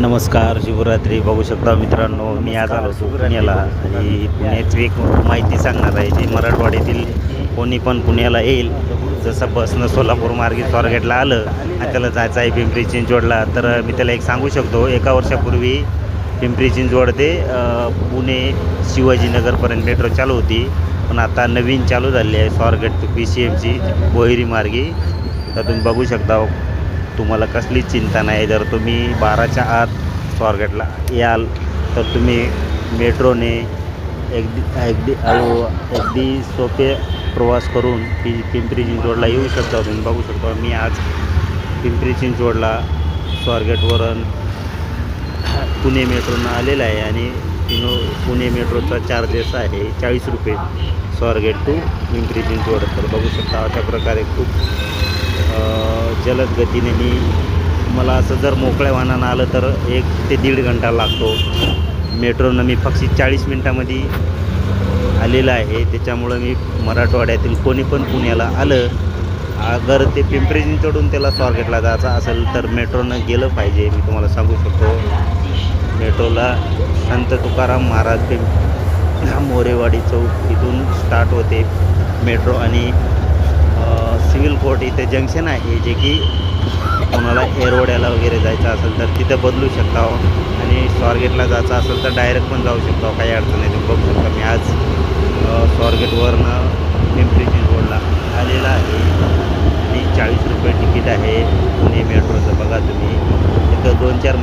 नमस्कार, शिवरात्री. बघू शकता मित्रांनो, मी आज आलो होतो पुण्याला आणि पुण्याची एक माहिती सांगणार आहे. जे मराठवाड्यातील कोणी पण पुण्याला येईल, जसं बसनं सोलापूर मार्गे स्वारगेटला आलं आणि त्याला जायचं आहे पिंपरी चिंचवडला, तर मी त्याला एक सांगू शकतो. एका वर्षापूर्वी पिंपरी चिंचवड ते पुणे शिवाजीनगरपर्यंत मेट्रो चालू होती, पण आता नवीन चालू झाली आहे स्वारगेट टू PCMची बोहेरी मार्गी. तर तुम्ही बघू शकता, तुम्हाला कसलीच चिंता नाही. जर तुम्ही 12च्या आत स्वारगेटला याल तर तुम्ही मेट्रोने अगदी सोपे प्रवास करून पिंपरी चिंचवडला येऊ शकता. तुम्ही बघू शकता, मी आज पिंपरी चिंचवडला स्वारगेटवरून पुणे मेट्रोनं आलेला आहे आणि पुणे मेट्रोचा चार्जेस आहे 40 रुपये स्वारगेट टू पिंपरी चिंचवड. तर बघू शकता, अशा प्रकारे खूप जलद गतीने मला असं जर मोकळ्या वाहनानं आलं तर 1 ते 1.5 घंटा लागतो. मेट्रोनं मी फक्त 40 मिनटामध्ये आलेलं आहे. त्याच्यामुळं मी मराठवाड्यातील कोणी पण पुण्याला आलं, अगर ते पिंपरी चिंचवडून त्याला स्वारगेटला जायचं असेल तर मेट्रोनं गेलं पाहिजे. मी तुम्हाला सांगू शकतो, मेट्रोला संत तुकाराम महाराज मोरेवाडी चौक इथून स्टार्ट होते मेट्रो आणि सिव्हिल कोर्ट इथे जंक्शन आहे, जे की कोणाला एरवड्याला वगैरे जायचं असेल तर तिथं बदलू शकता आणि स्वारगेटला जायचं असेल तर डायरेक्ट पण जाऊ शकता, काही अडचण नाही. तुम्ही बघू शकता, मी आज स्वारगेटवरनं पिंपरी चिंचवडला आलेला आहे आणि 40 रुपये तिकीट आहे पुणे मेट्रोचं. बघा तुम्ही, इथं 2-4